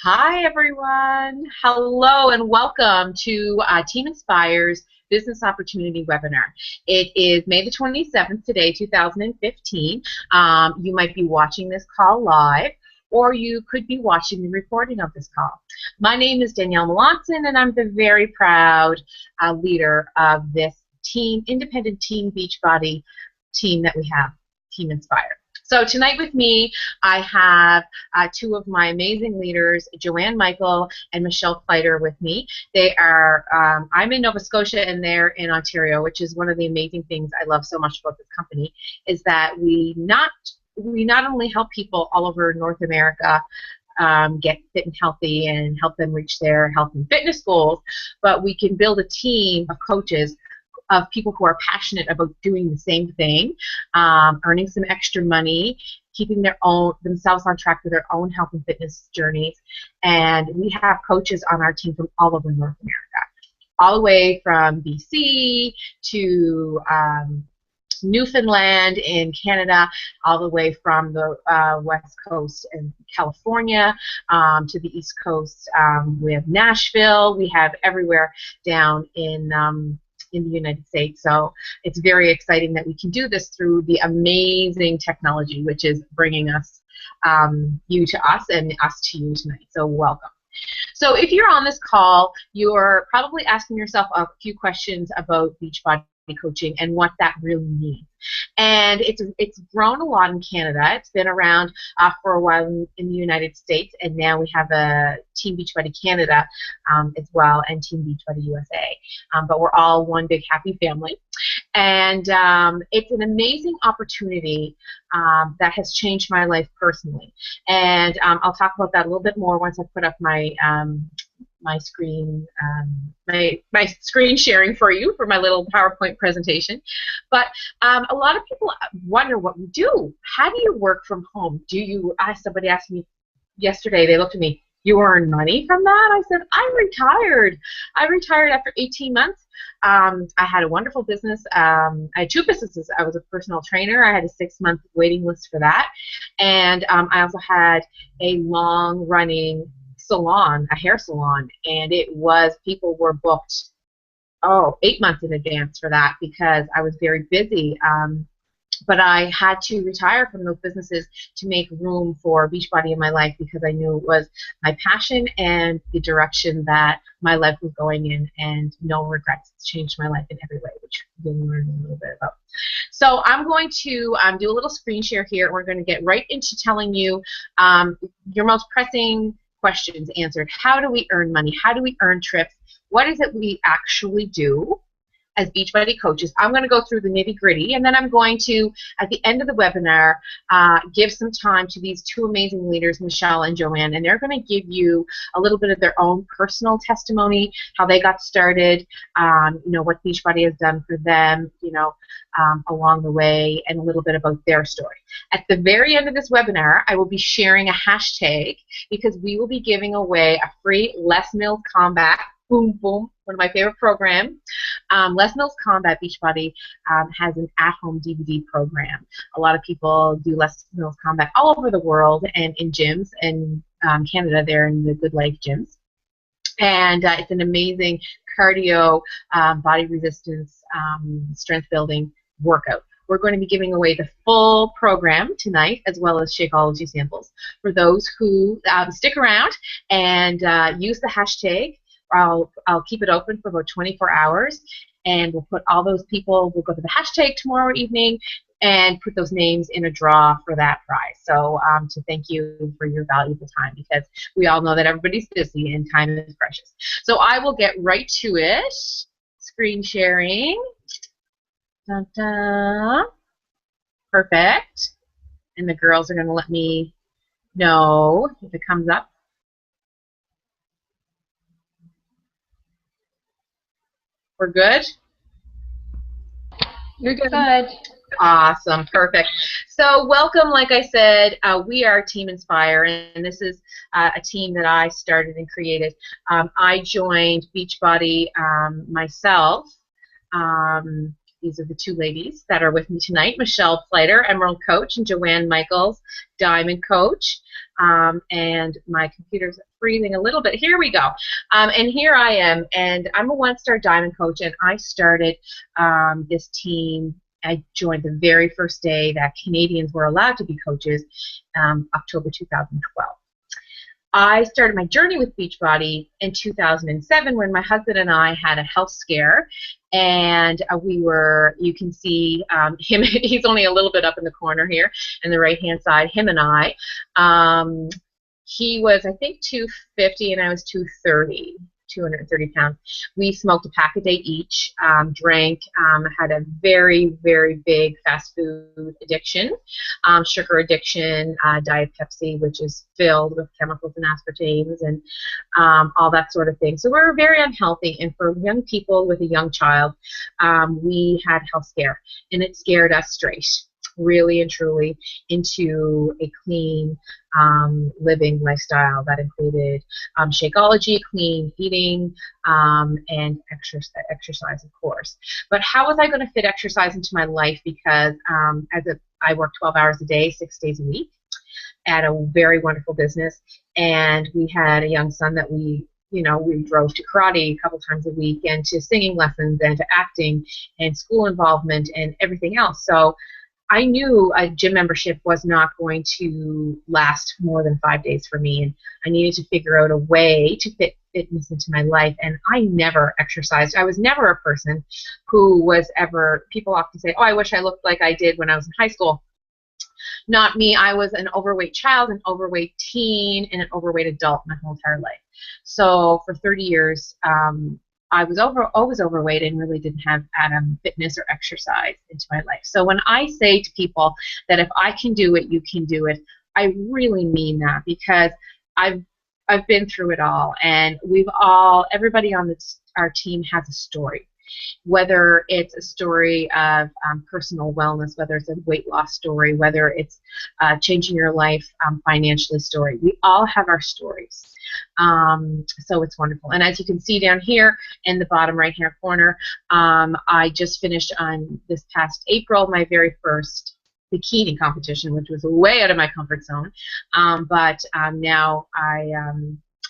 Hi, everyone. Hello, and welcome to Team Inspire's Business Opportunity Webinar. It is May the 27th today, 2015. You might be watching this call live, or you could be watching the recording of this call. My name is Danielle Melanson, and I'm the very proud leader of this independent Team Beachbody team that we have, Team Inspire. So tonight with me, I have two of my amazing leaders, Joanne Michael and Michelle Pleiter with me. They are, I'm in Nova Scotia and they're in Ontario, which is one of the amazing things I love so much about this company, is that we not only help people all over North America get fit and healthy and help them reach their health and fitness goals, but we can build a team of coaches of people who are passionate about doing the same thing, earning some extra money, keeping themselves on track with their own health and fitness journeys. And we have coaches on our team from all over North America, all the way from BC to Newfoundland in Canada, all the way from the West Coast in California to the East Coast. We have Nashville. We have everywhere down in the United States. So it's very exciting that we can do this through the amazing technology, which is bringing us, you to us and us to you tonight. So welcome. So if you're on this call, you're probably asking yourself a few questions about Beachbody coaching and what that really means. And it's grown a lot in Canada. It's been around for a while in the United States, and now we have a Team Beachbody Canada as well, and Team Beachbody USA. But we're all one big happy family. And it's an amazing opportunity that has changed my life personally. And I'll talk about that a little bit more once I put up my my screen sharing for you for my little PowerPoint presentation. But a lot of people wonder what we do. How do you work from home? Somebody asked me yesterday, they looked at me, you earn money from that? I said, I'm retired. I retired after 18 months. I had a wonderful business. I had two businesses. I was a personal trainer. I had a 6-month waiting list for that. And I also had a long-running salon, a hair salon, and people were booked 8 months in advance for that because I was very busy. But I had to retire from those businesses to make room for Beachbody in my life because I knew it was my passion and the direction that my life was going in, and no regrets. It's changed my life in every way, which you'll learn a little bit about. So I'm going to do a little screen share here. We're going to get right into telling you your most pressing questions answered. How do we earn money? How do we earn trips? What is it we actually do as Beachbody coaches? I'm going to go through the nitty-gritty, and then I'm going to, at the end of the webinar, give some time to these two amazing leaders, Michelle and Joanne, and they're going to give you a little bit of their own personal testimony, how they got started, what Beachbody has done for them, along the way, and a little bit about their story. At the very end of this webinar, I will be sharing a hashtag because we will be giving away a free Les Mills Combat, boom, boom, one of my favorite programs. Les Mills Combat Beachbody has an at-home DVD program. A lot of people do Les Mills Combat all over the world and in gyms. In Canada, they're in the Good Life gyms. And it's an amazing cardio, body resistance, strength building workout. We're going to be giving away the full program tonight, as well as Shakeology Samples. For those who stick around and use the hashtag, I'll keep it open for about 24 hours, and we'll put all those people, we'll go to the hashtag tomorrow evening and put those names in a draw for that prize. So to thank you for your valuable time, because we all know that everybody's busy and time is precious. So I will get right to it. Screen sharing. Dun, dun. Perfect. And the girls are going to let me know if it comes up. We're good? You're good. Awesome. Perfect. So welcome, like I said, we are Team Inspire, and this is a team that I started and created. I joined Beachbody myself These are the two ladies that are with me tonight, Michelle Pleiter, Emerald Coach, and Joanne Michaels, Diamond Coach. And my computer's freezing a little bit. Here we go. And here I am, and I'm a one-star Diamond Coach, and I started this team. I joined the very first day that Canadians were allowed to be coaches, October 2012. I started my journey with Beachbody in 2007 when my husband and I had a health scare, and we were, you can see him, he's only a little bit up in the corner here in the right-hand side, him and I. He was, I think, 250 and I was 230. 230 pounds. We smoked a pack a day each, drank, had a very, very big fast food addiction, sugar addiction, Diet Pepsi, which is filled with chemicals and aspartames and all that sort of thing. So we were very unhealthy, and for young people with a young child, we had health scare, and it scared us straight, really and truly, into a clean living lifestyle that included Shakeology, clean eating, and exercise, of course. But how was I going to fit exercise into my life? Because I worked 12 hours a day, 6 days a week, at a very wonderful business, and we had a young son that we drove to karate a couple times a week, and to singing lessons, and to acting, and school involvement, and everything else. So I knew a gym membership was not going to last more than 5 days for me, and I needed to figure out a way to fit fitness into my life. And I never exercised. I was never a person who was ever, people often say, oh, I wish I looked like I did when I was in high school. Not me. I was an overweight child, an overweight teen, and an overweight adult my whole entire life. So for 30 years, I was always overweight and really didn't have fitness or exercise into my life. So when I say to people that if I can do it, you can do it, I really mean that, because I've been through it all, and everybody on our team has a story. Whether it's a story of personal wellness, whether it's a weight loss story, whether it's changing your life financially story. We all have our stories. So it's wonderful. And as you can see down here in the bottom right-hand corner, I just finished on this past April my very first bikini competition, which was way out of my comfort zone. But now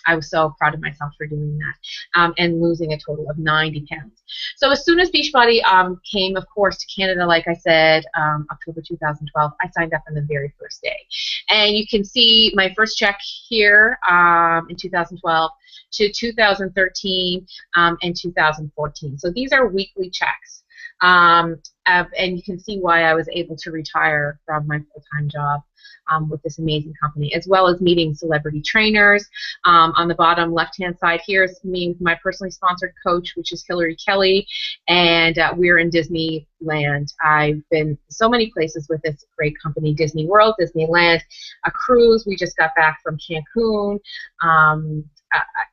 I was so proud of myself for doing that, and losing a total of 90 pounds. So as soon as Beachbody came, of course, to Canada, like I said, October 2012, I signed up on the very first day. And you can see my first check here in 2012 to 2013 and 2014. So these are weekly checks. And you can see why I was able to retire from my full-time job with this amazing company, as well as meeting celebrity trainers. On the bottom left-hand side here is me with my personally sponsored coach, which is Hillary Kelly, and we're in Disneyland. I've been so many places with this great company, Disney World, Disneyland, a cruise. We just got back from Cancun.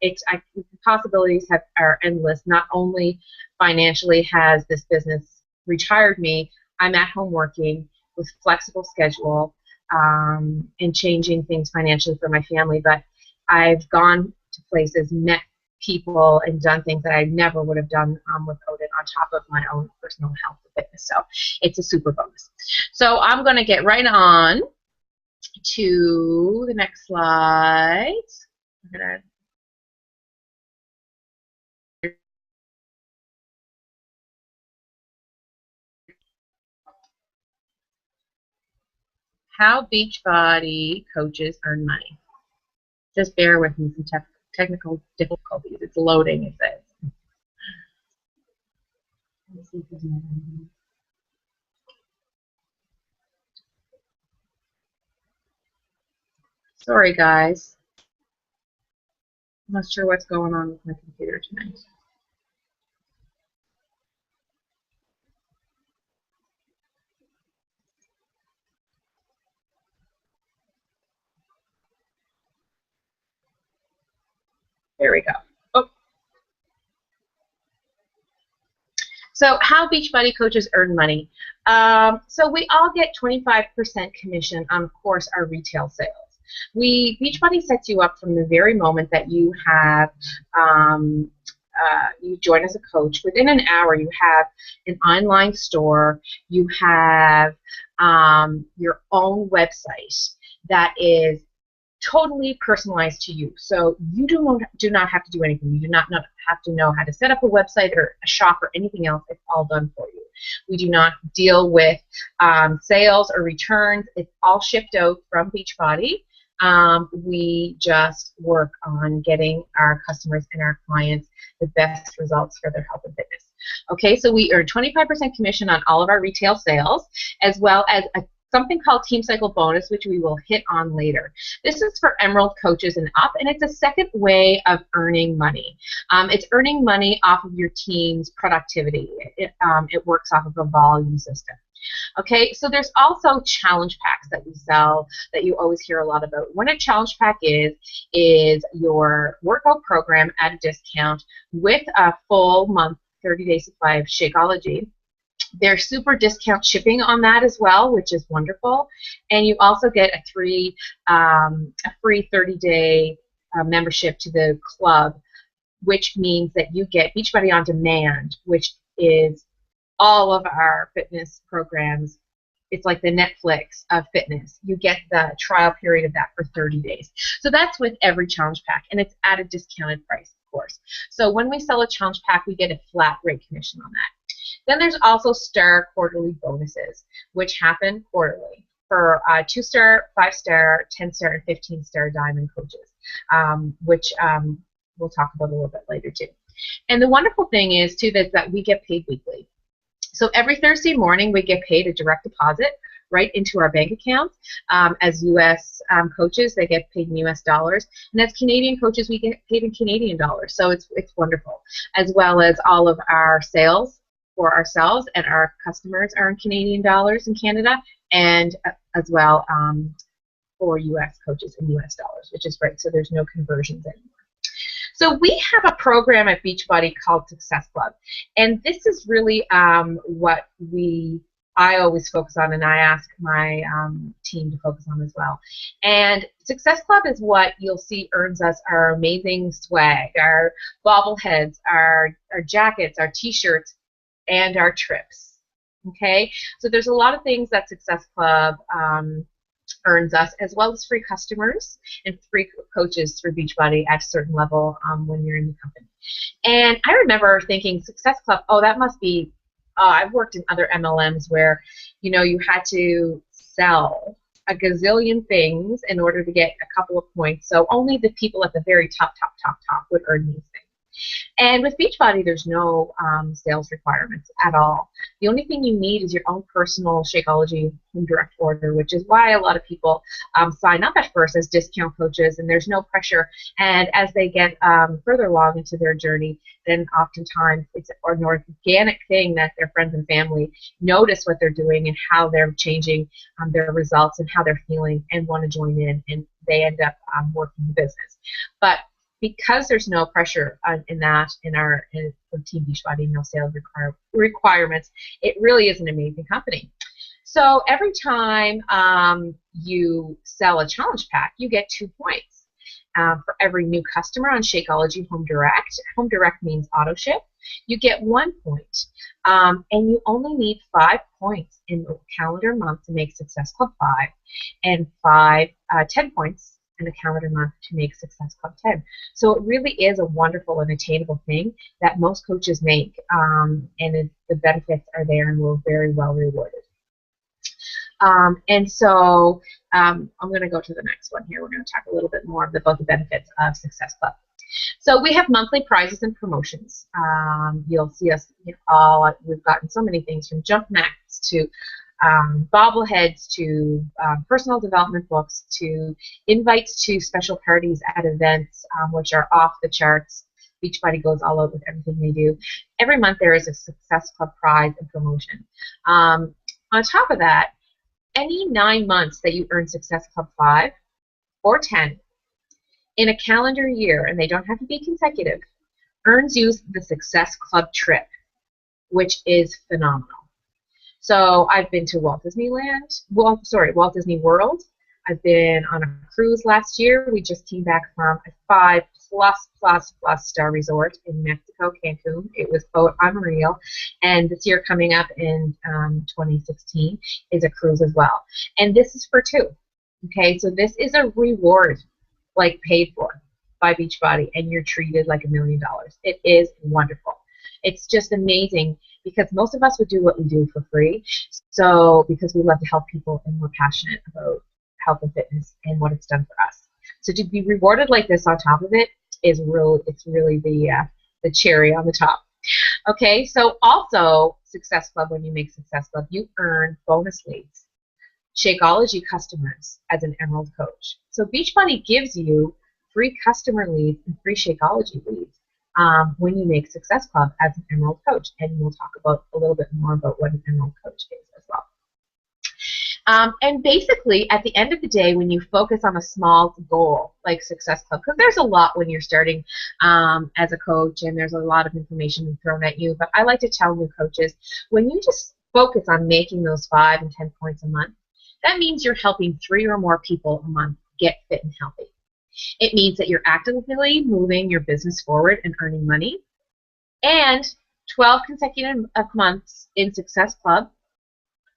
The possibilities are endless. Not only financially has this business retired me, I'm at home working with flexible schedule, and changing things financially for my family, but I've gone to places, met people, and done things that I never would have done without it, on top of my own personal health and fitness. So it's a super bonus. So I'm going to get right on to the next slide. I'm going to how Beachbody coaches earn money. Just bear with me, some technical difficulties. It's loading, it says. Let's see if there's another one. Sorry, guys. I'm not sure what's going on with my computer tonight. There we go. Oh. So how Beachbody coaches earn money. So we all get 25% commission on, of course, our retail sales. Beachbody sets you up from the very moment that you have you join as a coach, within an hour you have an online store, you have your own website that is totally personalized to you. So you do not have to do anything. You do not have to know how to set up a website or a shop or anything else. It's all done for you. We do not deal with sales or returns. It's all shipped out from Beachbody. We just work on getting our customers and our clients the best results for their health and fitness. Okay, so we earn 25% commission on all of our retail sales, as well as something called Team Cycle Bonus, which we will hit on later. This is for Emerald coaches and up, and it's a second way of earning money. It's earning money off of your team's productivity. It works off of a volume system. Okay, so there's also challenge packs that we sell that you always hear a lot about. What a challenge pack is your workout program at a discount with a full month, 30-day supply of Shakeology. There's super discount shipping on that as well, which is wonderful. And you also get a free 30-day membership to the club, which means that you get Beachbody On Demand, which is all of our fitness programs. It's like the Netflix of fitness. You get the trial period of that for 30 days. So that's with every challenge pack, and it's at a discounted price, of course. So when we sell a challenge pack, we get a flat rate commission on that. Then there's also star quarterly bonuses, which happen quarterly for 2-star, 5-star, 10-star, and 15-star diamond coaches, which we'll talk about a little bit later too. And the wonderful thing is too that we get paid weekly. So every Thursday morning we get paid a direct deposit right into our bank accounts. As U.S. Coaches, they get paid in U.S. dollars, and as Canadian coaches, we get paid in Canadian dollars. So it's wonderful, as well as all of our sales for ourselves and our customers are in Canadian dollars in Canada, and as well for U.S. coaches in U.S. dollars, which is great. So there's no conversions anymore. So we have a program at Beachbody called Success Club, and this is really what I always focus on, and I ask my team to focus on as well. And Success Club is what you'll see earns us our amazing swag, our bobbleheads, our jackets, our T-shirts, and our trips. Okay, so there's a lot of things that Success Club earns us, as well as free customers and free coaches through Beachbody at a certain level when you're in the company. And I remember thinking, Success Club, oh, that must be, I've worked in other MLMs where, you know, you had to sell a gazillion things in order to get a couple of points, so only the people at the very top would earn these things. And with Beachbody, there's no sales requirements at all. The only thing you need is your own personal Shakeology home direct order, which is why a lot of people sign up at first as discount coaches, and there's no pressure. And as they get further along into their journey, then oftentimes it's an organic thing that their friends and family notice what they're doing and how they're changing their results and how they're feeling and want to join in, and they end up working the business. But because there's no pressure in for Team Beachbody, no sales requirements, it really is an amazing company. So every time you sell a challenge pack, you get 2 points. For every new customer on Shakeology Home Direct means auto ship, you get 1 point. And you only need 5 points in the calendar month to make Success Club 5, and 10 points in a calendar month to make Success Club 10. So it really is a wonderful and attainable thing that most coaches make, and the benefits are there, and we're very well rewarded. And so I'm going to go to the next one here. We're going to talk a little bit more about the benefits of Success Club. So we have monthly prizes and promotions. You'll see us we've gotten so many things, from jump mats to bobbleheads to personal development books to invites to special parties at events, which are off the charts. Beachbody goes all out with everything they do. Every month there is a Success Club prize and promotion. On top of that, any 9 months that you earn Success Club 5 or 10 in a calendar year, and they don't have to be consecutive, earns you the Success Club trip, which is phenomenal. So I've been to Walt Disney World. I've been on a cruise last year. We just came back from a 5+ star resort in Mexico, Cancun. It was unreal. And this year coming up in 2016 is a cruise as well. And this is for two. Okay, so this is a reward, like paid for by Beachbody, and you're treated like $1 million. It is wonderful. It's just amazing because most of us would do what we do for free. So because we love to help people and we're passionate about health and fitness and what it's done for us. So to be rewarded like this on top of it is it's really the cherry on the top. Okay, so also Success Club, when you make Success Club, you earn bonus leads. Shakeology customers as an Emerald Coach. So Beachbody gives you free customer leads and free Shakeology leads when you make Success Club as an Emerald Coach. And we'll talk about a little bit more about what an Emerald Coach is as well. And basically, at the end of the day, when you focus on a small goal like Success Club, because there's a lot when you're starting as a coach, and there's a lot of information thrown at you, but I like to tell new coaches, when you just focus on making those 5 and 10 points a month, that means you're helping 3 or more people a month get fit and healthy. It means that you're actively moving your business forward and earning money. And 12 consecutive months in Success Club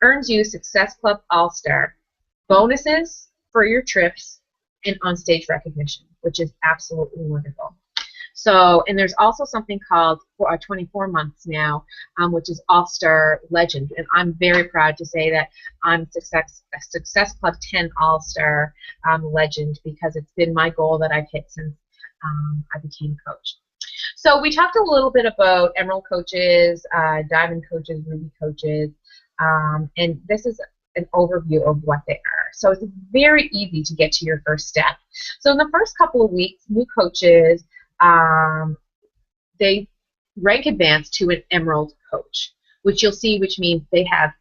earns you Success Club All-Star bonuses for your trips and on-stage recognition, which is absolutely wonderful. So, and there's also something called 24 months now, which is All-Star Legend. And I'm very proud to say that I'm a Success Club 10 All-Star Legend because it's been my goal that I've hit since I became a coach. So we talked a little bit about Emerald Coaches, Diamond Coaches, Ruby Coaches, and this is an overview of what they are. So it's very easy to get to your first step. So in the first couple of weeks, new coaches, they rank advance to an Emerald Coach, which you'll see, which means they have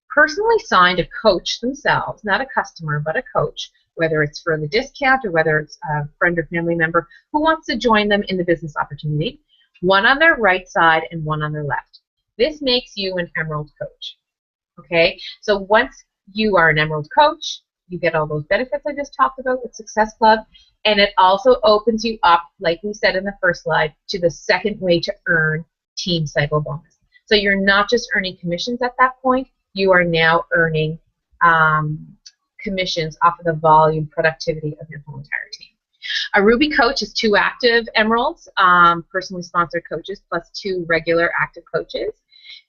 personally signed a coach themselves, not a customer, but a coach, whether it's for the discount or whether it's a friend or family member who wants to join them in the business opportunity, one on their right side and one on their left. This makes you an Emerald Coach. Okay, so once you are an Emerald Coach, you get all those benefits I just talked about with Success Club, and it also opens you up, like we said in the first slide, to the second way to earn Team Cycle bonus. So you're not just earning commissions at that point, you are now earning commissions off of the volume productivity of your whole entire team. A Ruby Coach is 2 active Emeralds, personally sponsored coaches, plus 2 regular active coaches.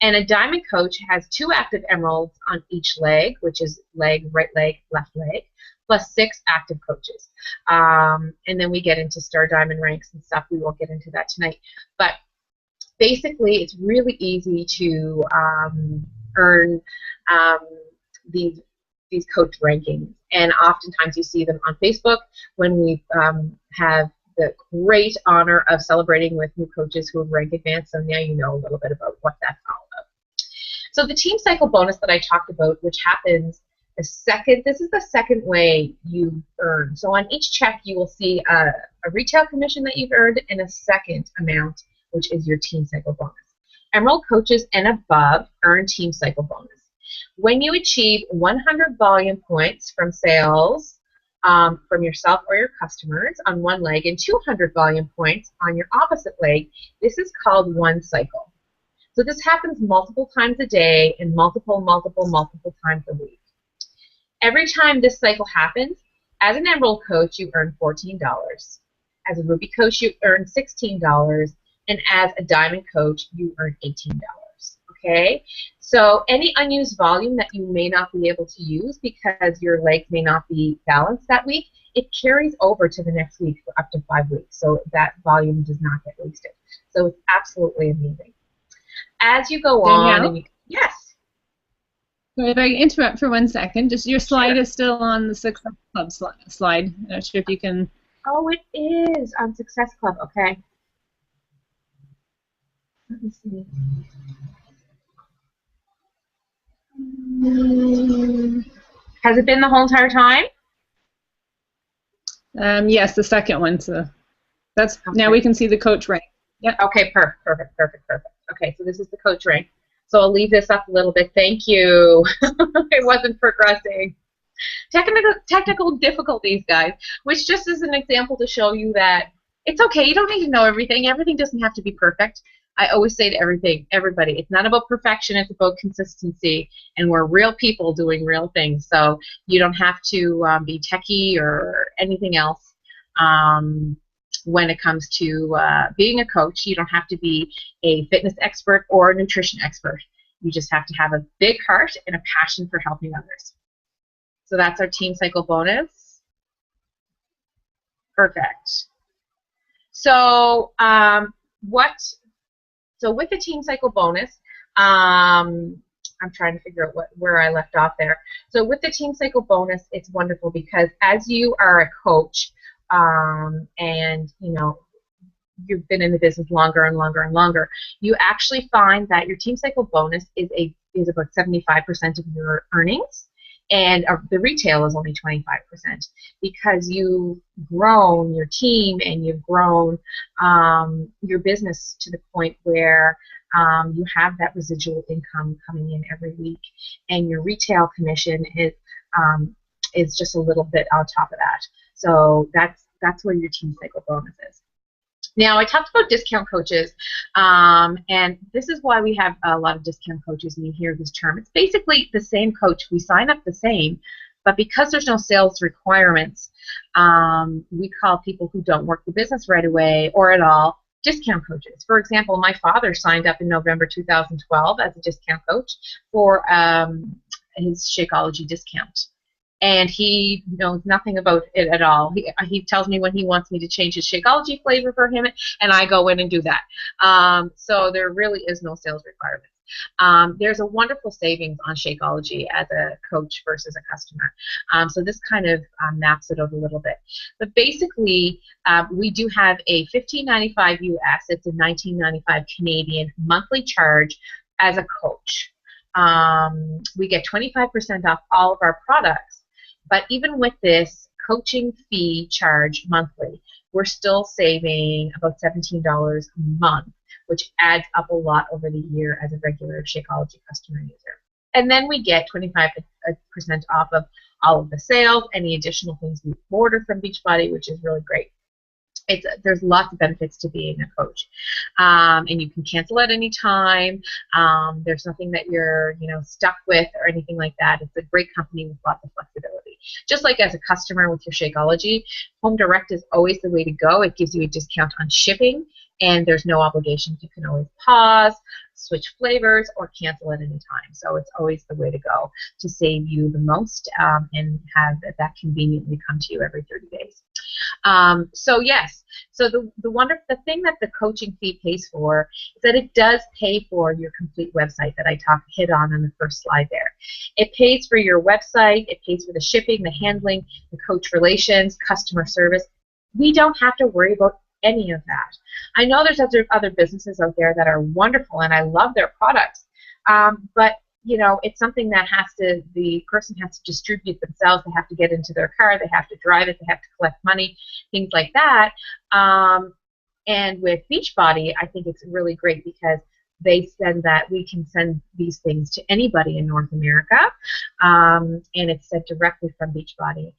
And a Diamond Coach has 2 active Emeralds on each leg, which is leg, right leg, left leg, plus 6 active coaches. And then we get into Star Diamond ranks and stuff. We won't get into that tonight. But basically, it's really easy to earn these coach rankings. And oftentimes you see them on Facebook when we have the great honor of celebrating with new coaches who have ranked advanced. So now you know a little bit about what that's all about. So the Team Cycle bonus that I talked about, which happens this is the second way you earn. So on each check you will see a retail commission that you've earned and a second amount, which is your Team Cycle bonus. Emerald Coaches and above earn Team Cycle bonus. When you achieve 100 volume points from sales from yourself or your customers on one leg and 200 volume points on your opposite leg, this is called one cycle. So this happens multiple times a day and multiple times a week. Every time this cycle happens, as an Emerald Coach, you earn $14. As a Ruby Coach, you earn $16. And as a Diamond Coach, you earn $18. Okay? So any unused volume that you may not be able to use because your legs may not be balanced that week, it carries over to the next week for up to 5 weeks. So that volume does not get wasted. So it's absolutely amazing. As you go Danielle? on, yes. So if I interrupt for 1 second, just your slide Sure. is still on the Success Club slide. I'm not sure if you can. Oh, it is on Success Club. Okay. Let me see. Has it been the whole entire time? Yes, the second one. So that's Okay. now we can see the coach rank. Yep. Okay, perfect. Okay, so this is the coach rank. So I'll leave this up a little bit. Thank you. It wasn't progressing. Technical difficulties, guys, which just is an example to show you that it's okay. You don't need to know everything. Everything doesn't have to be perfect. I always say to everybody, it's not about perfection. It's about consistency, and we're real people doing real things. So you don't have to be techie or anything else. When it comes to being a coach, you don't have to be a fitness expert or a nutrition expert. You just have to have a big heart and a passion for helping others. So that's our Team Cycle bonus. Perfect. So with the Team Cycle bonus, I'm trying to figure out where I left off there. So with the Team Cycle bonus, it's wonderful because as you are a coach, and you've been in the business longer and longer and longer, you actually find that your Team Cycle bonus is about 75% of your earnings, and the retail is only 25% because you've grown your team and you've grown your business to the point where you have that residual income coming in every week, and your retail commission is just a little bit on top of that. So that's where your Team Cycle bonus is. Now, I talked about discount coaches, and this is why we have a lot of discount coaches, and you hear this term. It's basically the same coach. We sign up the same, but because there's no sales requirements, we call people who don't work the business right away or at all discount coaches. For example, my father signed up in November 2012 as a discount coach for his Shakeology discount. And he knows nothing about it at all. He tells me when he wants me to change his Shakeology flavor for him, and I go in and do that. So there really is no sales requirements. There's a wonderful savings on Shakeology as a coach versus a customer. So this kind of maps it out a little bit. But basically, we do have a $15.95 US, it's a $19.95 Canadian monthly charge as a coach. We get 25% off all of our products. But even with this coaching fee charge monthly, we're still saving about $17 a month, which adds up a lot over the year as a regular Shakeology customer user. And then we get 25% off of all of the sales, any additional things we order from Beachbody, which is really great. There's lots of benefits to being a coach, and you can cancel at any time. There's nothing that you're stuck with or anything like that. It's a great company with lots of flexibility. Just like as a customer with your Shakeology, Home Direct is always the way to go. It gives you a discount on shipping, and there's no obligations. You can always pause, switch flavors, or cancel at any time. So it's always the way to go to save you the most and have that conveniently come to you every 30 days. So yes, so the thing that the coaching fee pays for is that it does pay for your complete website that I hit on the first slide there. It pays for your website, it pays for the shipping, the handling, the coach relations, customer service. We don't have to worry about any of that. I know there's other businesses out there that are wonderful, and I love their products, but it's something that the person has to distribute themselves. They have to get into their car, they have to drive it, they have to collect money, things like that. And with Beachbody, I think it's really great because we can send these things to anybody in North America, and it's sent directly from Beachbody.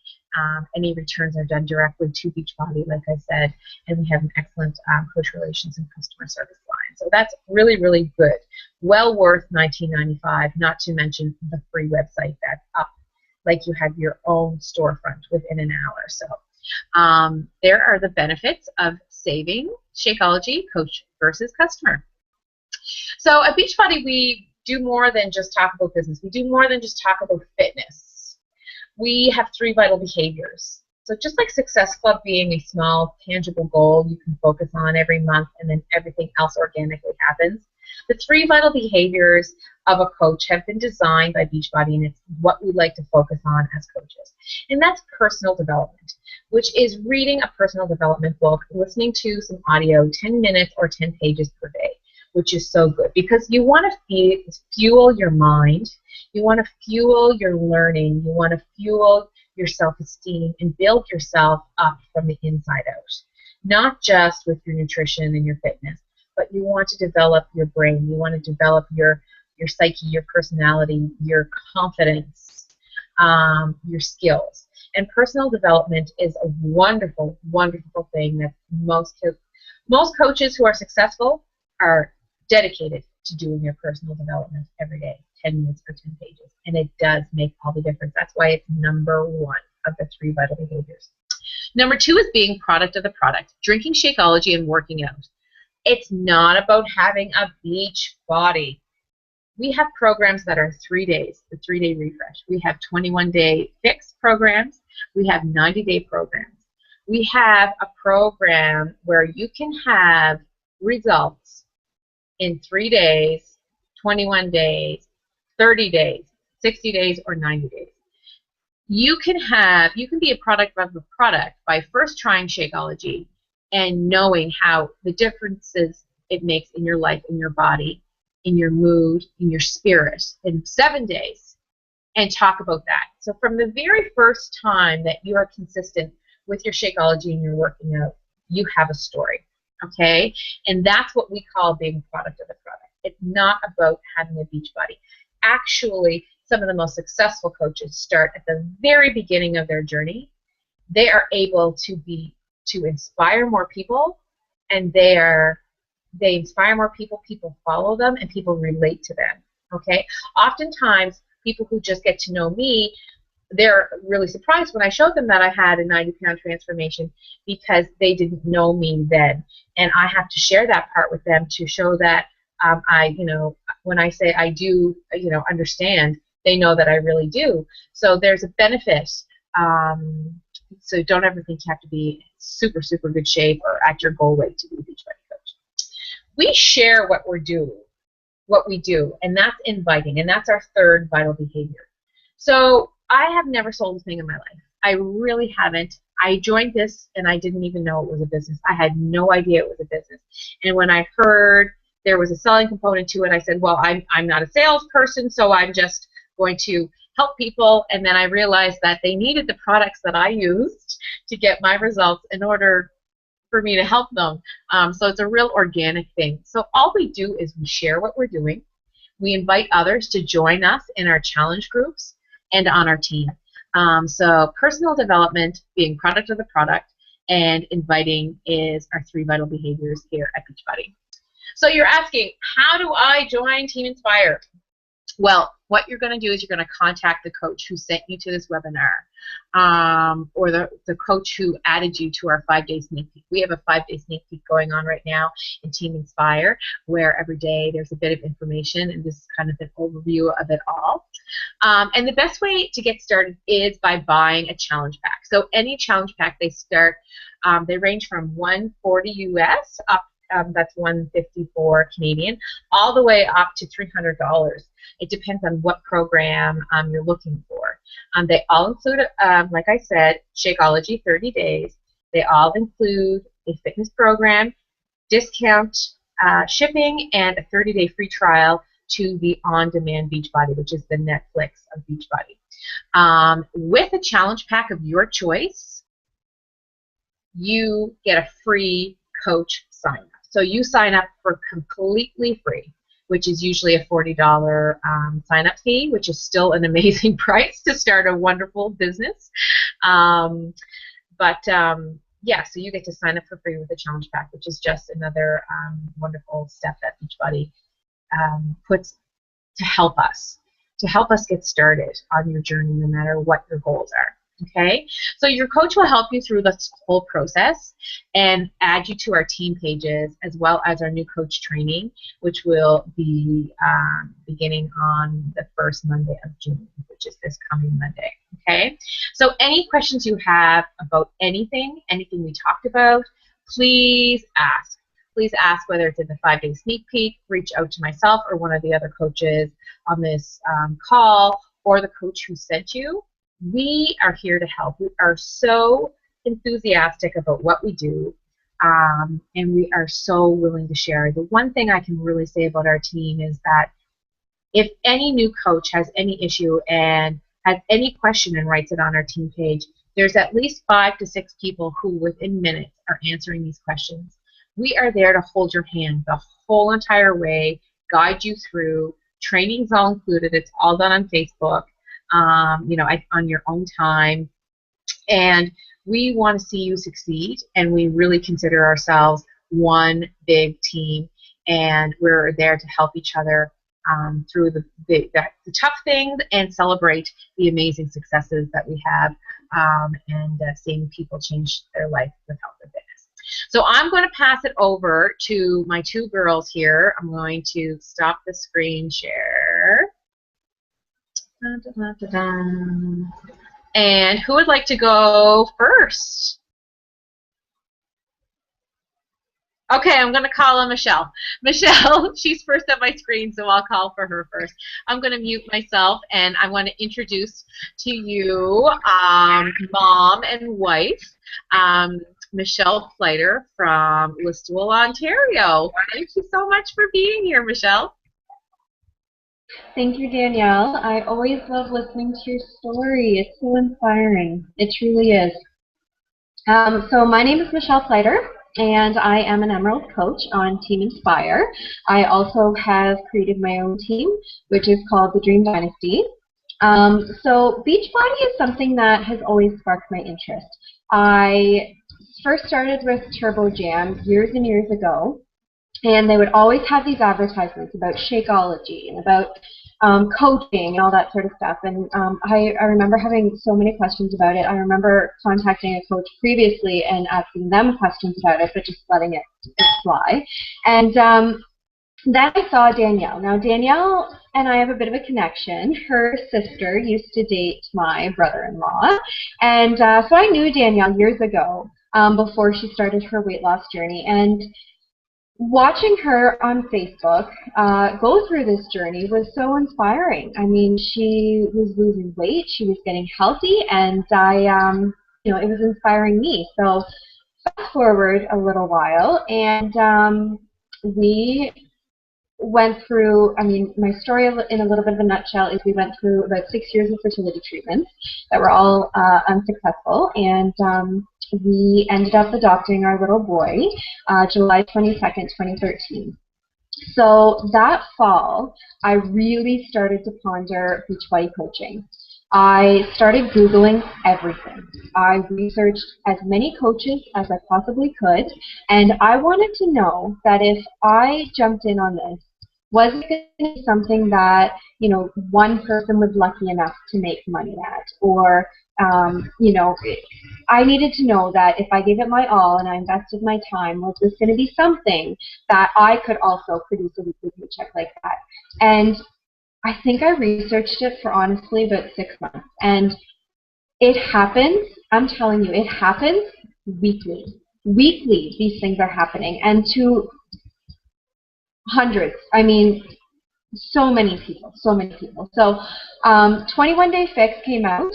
Any returns are done directly to Beachbody, like I said, and we have an excellent coach relations and customer service line. So that's really, really good. Well worth $19.95, not to mention the free website that's up, like you have your own storefront within an hour. So there are the benefits of saving Shakeology, coach versus customer. So at Beachbody, we do more than just talk about business. We do more than just talk about fitness. We have 3 vital behaviors. So just like Success Club being a small, tangible goal you can focus on every month and then everything else organically happens, the 3 vital behaviors of a coach have been designed by Beachbody, and it's what we like to focus on as coaches. And that's personal development, which is reading a personal development book, listening to some audio, 10 minutes or 10 pages per day, which is so good because you want to fuel your mind, you want to fuel your learning, you want to fuel your self-esteem and build yourself up from the inside out. Not just with your nutrition and your fitness, but you want to develop your brain, you want to develop your psyche, your personality, your confidence, your skills. And personal development is a wonderful, wonderful thing that most coaches who are successful are dedicated to doing their personal development every day, 10 minutes for 10 pages. And it does make all the difference. That's why it's number one of the 3 vital behaviors. Number 2 is being product of the product, drinking Shakeology and working out. It's not about having a beach body. We have programs that are 3 days, the 3-day refresh. We have 21-day fix programs. We have 90-day programs. We have a program where you can have results in 3 days, 21 days, 30 days, 60 days, or 90 days. You can be a product of a product by first trying Shakeology and knowing how the differences it makes in your life, in your body, in your mood, in your spirit in 7 days, and talk about that. So from the very first time that you are consistent with your Shakeology and you're working out, you have a story, okay? And that's what we call being product of the product. It's not about having a beach body. Actually, some of the most successful coaches start at the very beginning of their journey. They are able to inspire more people, and they inspire more people, people follow them, and people relate to them, okay? Oftentimes, people who just get to know me, they're really surprised when I show them that I had a 90-pound transformation because they didn't know me then. And I have to share that part with them to show that when I say I do, understand, they know that I really do. So there's a benefit. So don't ever think you have to be super, super good shape or at your goal weight to be a Beachbody coach. We share what we do, and that's inviting, and that's our 3rd vital behavior. So I have never sold a thing in my life. I really haven't. I joined this, and I didn't even know it was a business. I had no idea it was a business. And when I heard there was a selling component to it, I said, well, I'm not a salesperson, so I'm just going to help people. And then I realized that they needed the products that I used to get my results in order for me to help them. So it's a real organic thing. So all we do is we share what we're doing. We invite others to join us in our challenge groups and on our team. So personal development, being product of the product, and inviting is our 3 vital behaviors here at Beachbody. So you're asking, how do I join Team Inspire? Well, what you're going to do is you're going to contact the coach who sent you to this webinar, or the coach who added you to our 5-day sneak peek. We have a 5-day sneak peek going on right now in Team Inspire, where every day there's a bit of information, and this is kind of an overview of it all. And the best way to get started is by buying a challenge pack. So any challenge pack, they range from $140 US up. That's $154 Canadian, all the way up to $300. It depends on what program you're looking for. They all include, like I said, Shakeology 30 days. They all include a fitness program, discount shipping, and a 30-day free trial to the on-demand Beachbody, which is the Netflix of Beachbody. With a challenge pack of your choice, you get a free coach sign-up. So you sign up for completely free, which is usually a $40 sign-up fee, which is still an amazing price to start a wonderful business. Yeah, so you get to sign up for free with a challenge pack, which is just another wonderful step that Beachbody puts to help us get started on your journey, no matter what your goals are. Okay, so your coach will help you through this whole process and add you to our team pages, as well as our new coach training, which will be beginning on the first Monday of June, which is this coming Monday. Okay, so any questions you have about anything we talked about, please ask. Please ask, whether it's in the 5-day sneak peek, reach out to myself or one of the other coaches on this call, or the coach who sent you. We are here to help. We are so enthusiastic about what we do, and we are so willing to share. The one thing I can really say about our team is that if any new coach has any issue and has any question and writes it on our team page, there's at least 5 to 6 people who within minutes are answering these questions. We are there to hold your hand the whole entire way, guide you through. Training's all included. It's all done on Facebook. on your own time. And we want to see you succeed, and we really consider ourselves one big team, and we're there to help each other through the tough things and celebrate the amazing successes that we have, and seeing people change their life with health and fitness. So I'm going to pass it over to my two girls here. I'm going to stop the screen share. Dun, dun, dun, dun. And who would like to go first? Okay, I'm going to call on Michelle. Michelle, she's first on my screen, so I'll call for her first. I'm going to mute myself, and I want to introduce to you mom and wife, Michelle Pleiter from Listowel, Ontario. Thank you so much for being here, Michelle. Thank you, Danielle. I always love listening to your story. It's so inspiring. It truly is. So my name is Michelle Pleiter, and I am an Emerald Coach on Team Inspire. I also have created my own team, which is called the Dream Dynasty. So Beachbody is something that has always sparked my interest. I first started with Turbo Jam years and years ago, and they would always have these advertisements about Shakeology and about coaching and all that sort of stuff. And I remember having so many questions about it. I remember contacting a coach previously and asking them questions about it, but just letting it fly. And then I saw Danielle. Now, Danielle and I have a bit of a connection. Her sister used to date my brother-in-law. And so I knew Danielle years ago before she started her weight loss journey. And watching her on Facebook go through this journey was so inspiring. I mean, she was losing weight, she was getting healthy, and it was inspiring me. So fast forward a little while, and we went through, my story in a little bit of a nutshell is we went through about 6 years of fertility treatments that were all unsuccessful, and we ended up adopting our little boy July 22nd, 2013. So that fall, I really started to ponder Beachbody coaching. I started Googling everything. I researched as many coaches as I possibly could, and I wanted to know that if I jumped in on this, was it going to be something that, one person was lucky enough to make money at? Or, I needed to know that if I gave it my all and I invested my time, was this going to be something that I could also produce a weekly paycheck like that? And I think I researched it for honestly about 6 months. And it happens, I'm telling you, it happens weekly. Weekly, these things are happening. And to hundreds, so many people, so many people. So 21 Day Fix came out.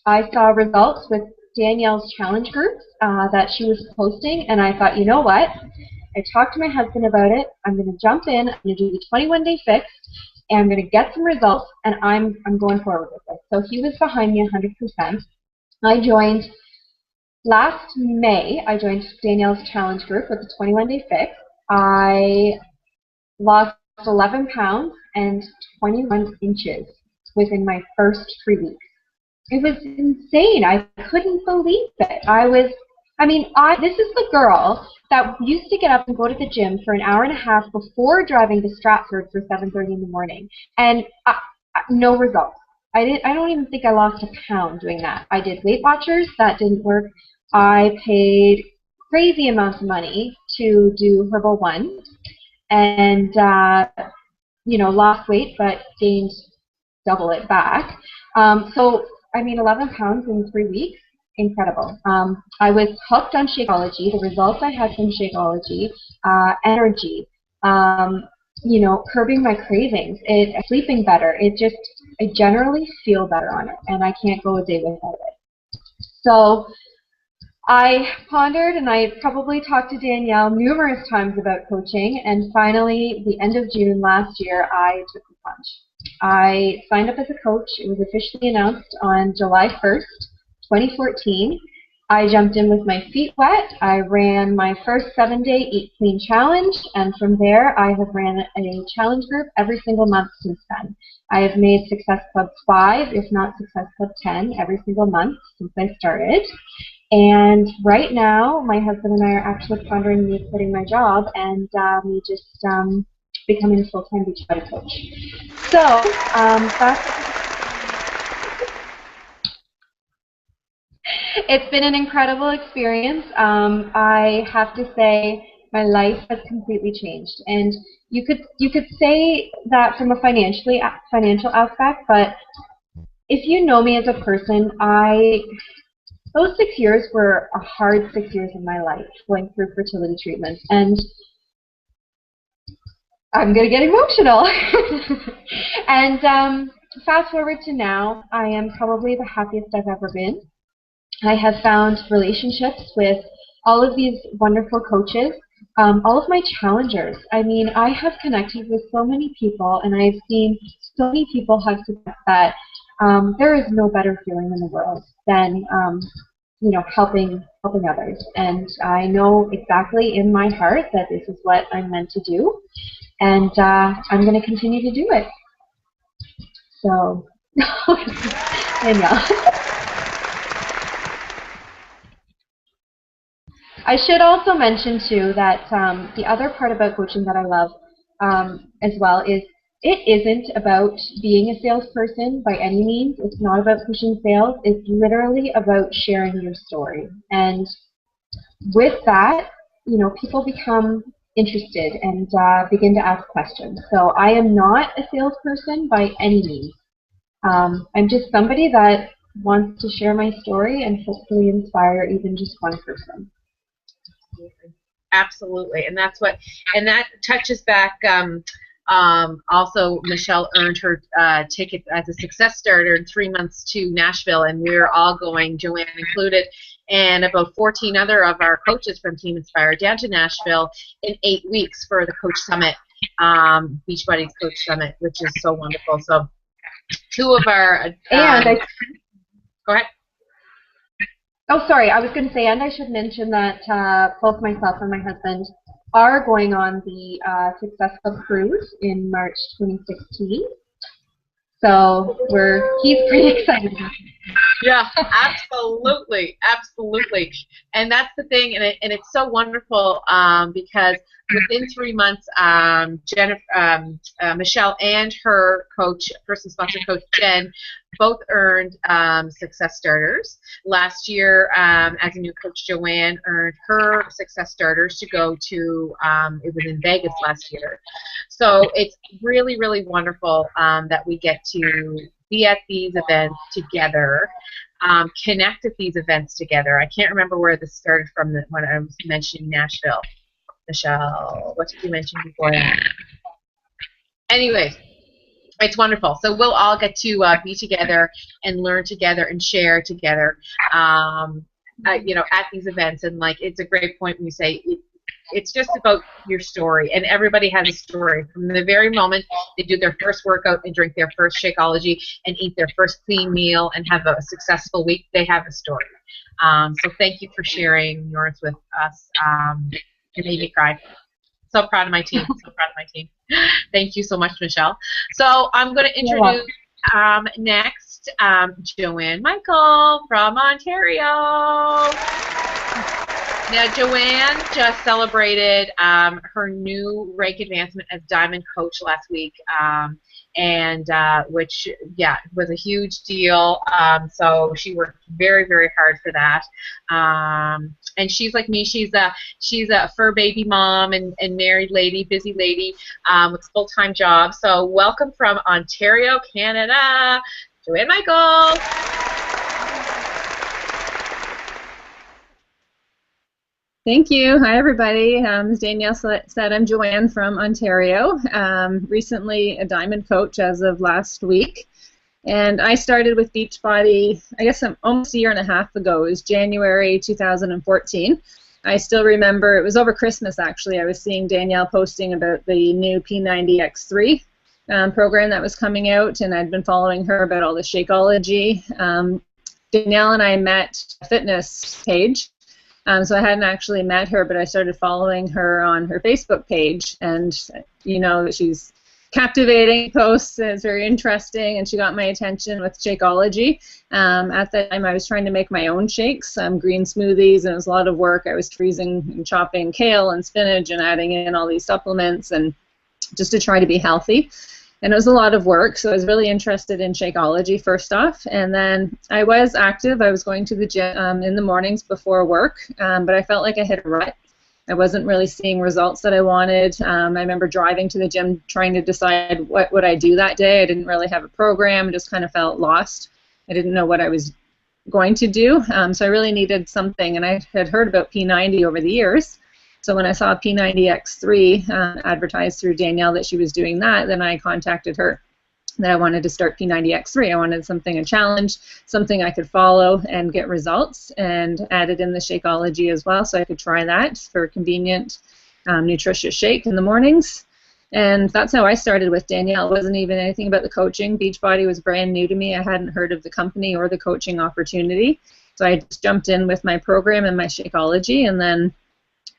I saw results with Danielle's challenge groups that she was posting, and I thought, you know what? I talked to my husband about it. I'm going to jump in. I'm going to do the 21 Day Fix, and I'm going to get some results, and I'm going forward with it. So he was behind me 100%. I joined last May. I joined Danielle's challenge group with the 21 Day Fix. I lost 11 pounds and 21 inches within my first 3 weeks. It was insane. I couldn't believe it. This is the girl that used to get up and go to the gym for an hour and a half before driving to Stratford for 7:30 in the morning, and no results. I don't even think I lost a pound doing that. I did Weight Watchers. That didn't work. I paid crazy amounts of money to do Herbal One, and lost weight but gained double it back. 11 pounds in 3 weeks, incredible. I was hooked on Shakeology. The results I had from Shakeology, energy, curbing my cravings, sleeping better. I generally feel better on it, and I can't go a day without it. So I pondered, and I probably talked to Danielle numerous times about coaching, and finally, the end of June last year, I took the plunge. I signed up as a coach. It was officially announced on July 1st, 2014. I jumped in with my feet wet. I ran my first 7-day Eat Clean challenge, and from there I have ran a challenge group every single month since then. I have made Success Club 5, if not Success Club 10, every single month since I started. And right now, my husband and I are actually pondering me quitting my job and me just becoming a full-time Beachbody coach. So, it's been an incredible experience. I have to say my life has completely changed, and you could say that from a financial aspect, but if you know me as a person, those 6 years were a hard 6 years in my life, going through fertility treatments, and I'm gonna get emotional. And fast forward to now, I am probably the happiest I've ever been. I have found relationships with all of these wonderful coaches, all of my challengers. I mean, I have connected with so many people, and I've seen so many people have success that there is no better feeling in the world than helping others. And I know exactly in my heart that this is what I'm meant to do, and I'm going to continue to do it. So, Danielle. I should also mention, too, that the other part about coaching that I love as well is it isn't about being a salesperson by any means. It's not about pushing sales. It's literally about sharing your story. And with that, people become interested and begin to ask questions. So I am not a salesperson by any means. I'm just somebody that wants to share my story and hopefully inspire even just one person. Absolutely, and that touches back. Also, Michelle earned her ticket as a success starter in 3 months to Nashville, and we're all going, Joanne included, and about 14 other of our coaches from Team Inspire down to Nashville in 8 weeks for the Coach Summit, Beachbody Coach Summit, which is so wonderful. So, 2 of our go ahead. Oh, sorry. I was going to say, and I should mention that both myself and my husband are going on the Success Club cruise in March 2016. So he's pretty excited about it. Yeah, absolutely, absolutely. And that's the thing, and it's so wonderful because within 3 months, Michelle and her coach, person-sponsored coach, Jen, both earned success starters. Last year, as a new coach, Joanne earned her success starters to go to, it was in Vegas last year. So it's really, really wonderful that we get to be at these events together, connect at these events together. I can't remember where this started from when I was mentioning Nashville. Michelle, what did you mention before that? Anyways, it's wonderful. So we'll all get to be together and learn together and share together, at these events. And it's a great point when you say it's just about your story, and everybody has a story. From the very moment they do their first workout and drink their first Shakeology and eat their first clean meal and have a successful week, they have a story. So thank you for sharing yours with us. It made me cry. So proud of my team. So proud of my team. Thank you so much, Michelle. So I'm going to introduce next Joanne Michael from Ontario. Now, Joanne just celebrated her new rank advancement as Diamond Coach last week, which was a huge deal. So she worked very, very hard for that. And she's like me. She's a fur baby mom and married lady, busy lady with a full-time job. So welcome from Ontario, Canada, Joanne Michael. Thank you. Hi, everybody. As Danielle said, I'm Joanne from Ontario, recently a Diamond Coach as of last week. And I started with Beachbody, I guess almost a year and a half ago. It was January 2014. I still remember, it was over Christmas, actually. I was seeing Danielle posting about the new P90X3 program that was coming out, and I'd been following her about all the Shakeology Danielle and I met a fitness page. So I hadn't actually met her, but I started following her on her Facebook page, and you know, she's captivating posts, and it's very interesting, and she got my attention with Shakeology. At that time, I was trying to make my own shakes, green smoothies, and it was a lot of work. I was freezing and chopping kale and spinach and adding in all these supplements, and just to try to be healthy. And it was a lot of work, so I was really interested in Shakeology first off. And then I was active. I was going to the gym in the mornings before work, but I felt like I hit a rut. I wasn't really seeing results that I wanted. I remember driving to the gym trying to decide what would I do that day. I didn't really have a program. I just kind of felt lost. I didn't know what I was going to do, so I really needed something. And I had heard about P90 over the years. So when I saw P90X3 advertised through Danielle that she was doing that, then I contacted her that I wanted to start P90X3. I wanted something, a challenge, something I could follow and get results, and added in the Shakeology as well so I could try that for a convenient, nutritious shake in the mornings. And that's how I started with Danielle. It wasn't even anything about the coaching. Beachbody was brand new to me. I hadn't heard of the company or the coaching opportunity. So I just jumped in with my program and my Shakeology, and then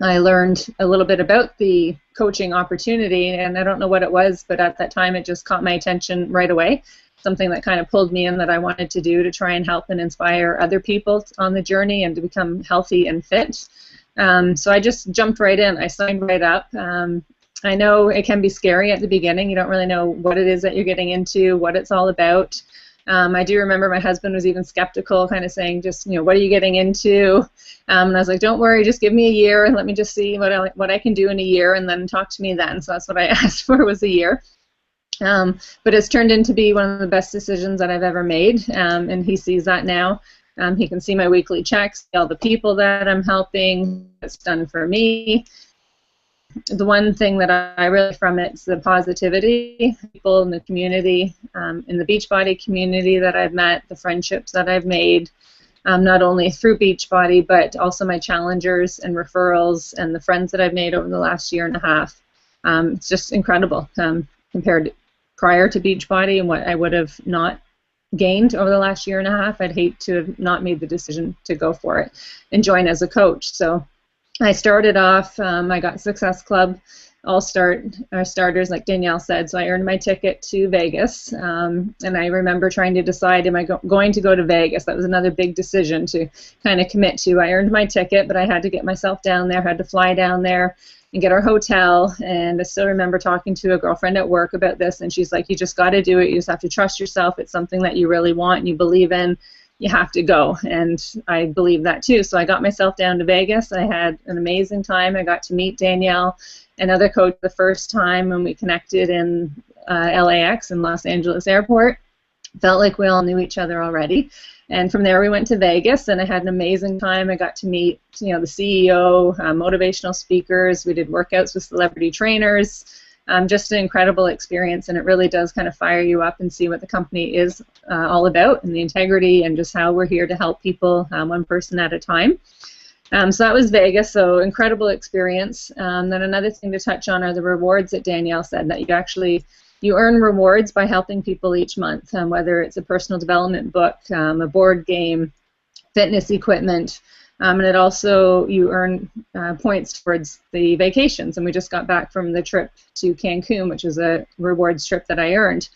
I learned a little bit about the coaching opportunity, and I don't know what it was, but at that time it just caught my attention right away. Something that kind of pulled me in that I wanted to do to try and help and inspire other people on the journey and to become healthy and fit. So I just jumped right in. I signed right up. I know it can be scary at the beginning. You don't really know what it is that you're getting into, what it's all about. I do remember my husband was even skeptical, kind of saying, just, you know, what are you getting into? And I was like, don't worry, just give me a year and let me just see what I can do in a year, and then talk to me then. So that's what I asked for, was a year. But it's turned into be one of the best decisions that I've ever made, and he sees that now. He can see my weekly checks, all the people that I'm helping, it's done for me. The one thing that I really from it is the positivity, people in the community, in the Beachbody community that I've met, the friendships that I've made, not only through Beachbody, but also my challengers and referrals and the friends that I've made over the last year and a half. It's just incredible compared to prior to Beachbody and what I would have not gained over the last year and a half. I'd hate to have not made the decision to go for it and join as a coach. So I started off, I got Success Club, all starters, like Danielle said, so I earned my ticket to Vegas, and I remember trying to decide, am I going to go to Vegas? That was another big decision to kind of commit to. I earned my ticket, but I had to get myself down there, had to fly down there and get our hotel, and I still remember talking to a girlfriend at work about this, and she's like, you just got to do it, you just have to trust yourself, it's something that you really want and you believe in, you have to go. And I believe that too. So I got myself down to Vegas. I had an amazing time. I got to meet Danielle, another coach, the first time when we connected in LAX in Los Angeles Airport. Felt like we all knew each other already. And from there we went to Vegas, and I had an amazing time. I got to meet, you know, the CEO, motivational speakers. We did workouts with celebrity trainers. Just an incredible experience, and it really does kind of fire you up and see what the company is all about, and the integrity, and just how we're here to help people one person at a time. So that was Vegas, so incredible experience. Then another thing to touch on are the rewards that Danielle said, that you earn rewards by helping people each month, whether it's a personal development book, a board game, fitness equipment. And it also, you earn points towards the vacations. And we just got back from the trip to Cancun, which was a rewards trip that I earned.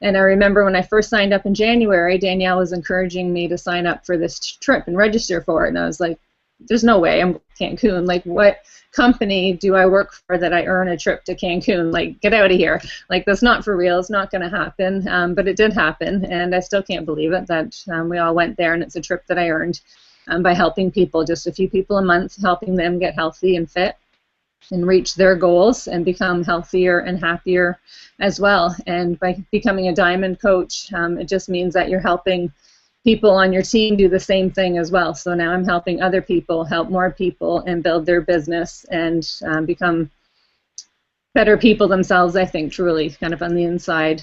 And I remember when I first signed up in January, Danielle was encouraging me to sign up for this trip and register for it. And I was like, there's no way I'm going to Cancun. Like, what company do I work for that I earn a trip to Cancun? Like, get out of here. Like, that's not for real. It's not going to happen. But it did happen. And I still can't believe it that we all went there, and it's a trip that I earned. By helping people, just a few people a month, helping them get healthy and fit and reach their goals and become healthier and happier as well. And by becoming a diamond coach, it just means that you're helping people on your team do the same thing as well. So now I'm helping other people help more people and build their business and become better people themselves, I think, truly, kind of on the inside.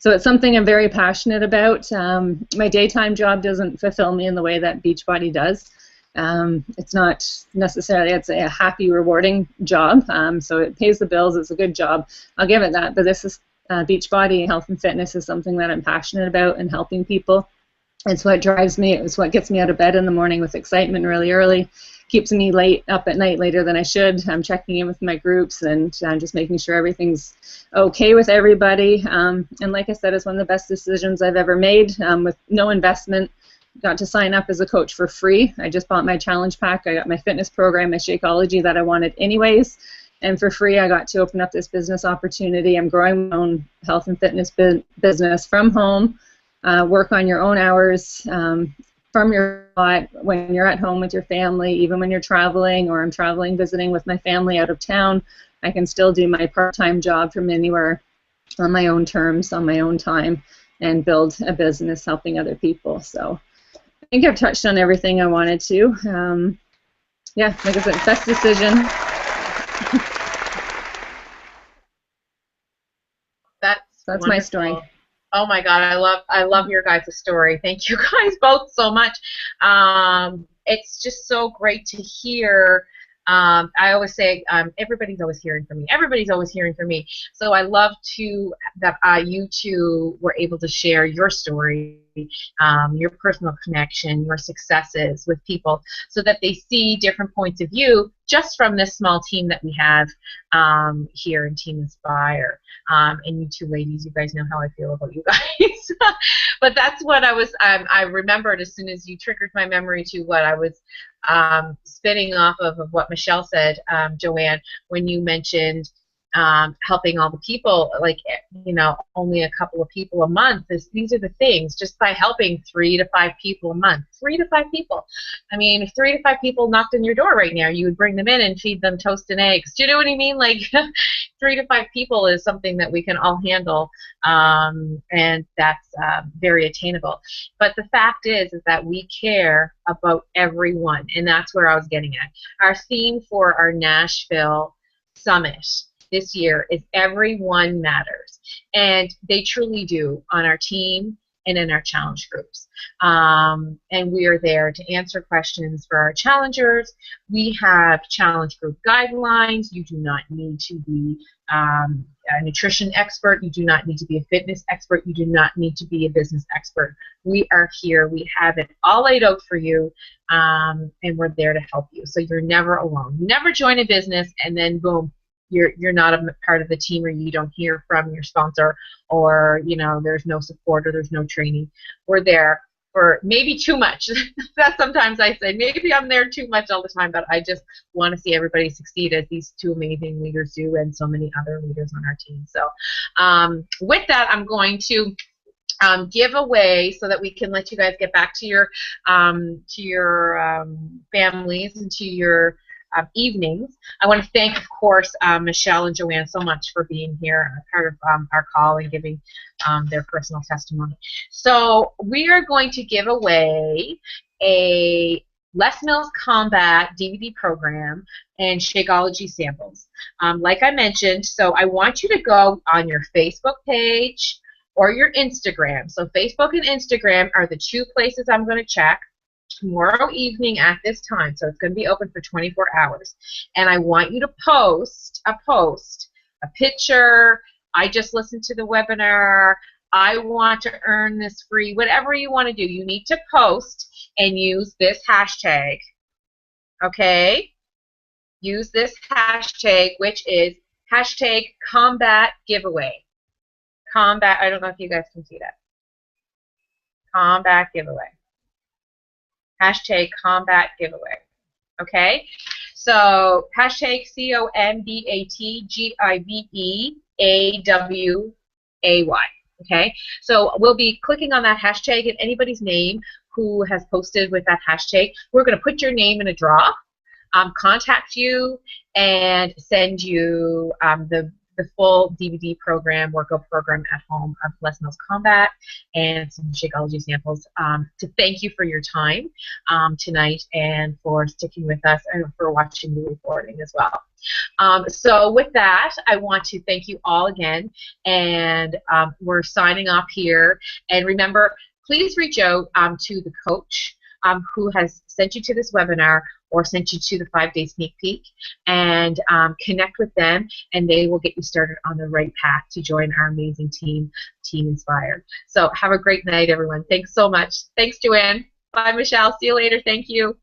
So it's something I'm very passionate about. My daytime job doesn't fulfill me in the way that Beachbody does. It's not necessarily, it's a happy, rewarding job. So it pays the bills. It's a good job. I'll give it that. But this is Beachbody health and fitness is something that I'm passionate about, and helping people. It's what drives me. It's what gets me out of bed in the morning with excitement really early. Keeps me up at night later than I should. I'm checking in with my groups and just making sure everything's okay with everybody. And like I said, it's one of the best decisions I've ever made with no investment. Got to sign up as a coach for free. I just bought my challenge pack. I got my fitness program, my Shakeology that I wanted anyways. And for free, I got to open up this business opportunity. I'm growing my own health and fitness business from home. Work on your own hours from your spot when you're at home with your family, even when you're traveling, or I'm traveling visiting with my family out of town. I can still do my part-time job from anywhere on my own terms, on my own time, and build a business helping other people. So I think I've touched on everything I wanted to. Yeah, like I said, best decision. That's my story. Oh my God, I love your guys' story. Thank you guys both so much. It's just so great to hear. I always say everybody's always hearing from me. Everybody's always hearing from me. So I love that you two were able to share your story, your personal connection, your successes with people, so that they see different points of view just from this small team that we have here in Team Inspire. And you two ladies, you guys know how I feel about you guys. But that's what I remembered as soon as you triggered my memory to what I was spinning off of what Michelle said, Joanne, when you mentioned helping all the people, like, only a couple of people a month. These are the things, just by helping 3 to 5 people a month. 3 to 5 people. I mean, if 3 to 5 people knocked on your door right now, you would bring them in and feed them toast and eggs. Do you know what I mean? Like, 3 to 5 people is something that we can all handle, and that's very attainable. But the fact is that we care about everyone, and that's where I was getting at. Our theme for our Nashville Summit this year is everyone matters, and they truly do on our team and in our challenge groups. And we are there to answer questions for our challengers. We have challenge group guidelines. You do not need to be a nutrition expert. You do not need to be a fitness expert. You do not need to be a business expert. We are here. We have it all laid out for you, and we're there to help you. So you're never alone. You never join a business and then boom, you're not a part of the team, or you don't hear from your sponsor, or there's no support, or there's no training. We're there for maybe too much. That sometimes I say maybe I'm there too much all the time, but I just want to see everybody succeed, as these two amazing leaders do, and so many other leaders on our team. So with that, I'm going to give away, so that we can let you guys get back to your families and to your evenings. I want to thank, of course, Michelle and Joanne so much for being here, part of our call, and giving their personal testimony. So we are going to give away a Les Mills Combat DVD program and Shakeology Samples. Like I mentioned, so I want you to go on your Facebook page or your Instagram. So Facebook and Instagram are the two places I'm going to check tomorrow evening at this time. So it's going to be open for 24 hours. And I want you to post a picture. I just listened to the webinar. I want to earn this free. Whatever you want to do, you need to post and use this hashtag. Okay? Use this hashtag, which is hashtag combat giveaway. Combat, I don't know if you guys can see that. Combat giveaway. Hashtag combat giveaway. Okay? So hashtag COMBATGIVEAWAY. Okay? So we'll be clicking on that hashtag, and anybody's name who has posted with that hashtag, we're going to put your name in a draw, contact you, and send you the full DVD program, workout program at home of Les Mills Combat and some Shakeology Samples, to thank you for your time tonight, and for sticking with us, and for watching the recording as well. So with that, I want to thank you all again, and we're signing off here. And remember, please reach out to the coach who has sent you to this webinar, or sent you to the 5-day sneak peek, and connect with them, and they will get you started on the right path to join our amazing team, Team Inspire. So have a great night, everyone. Thanks so much. Thanks, Joanne. Bye, Michelle. See you later. Thank you.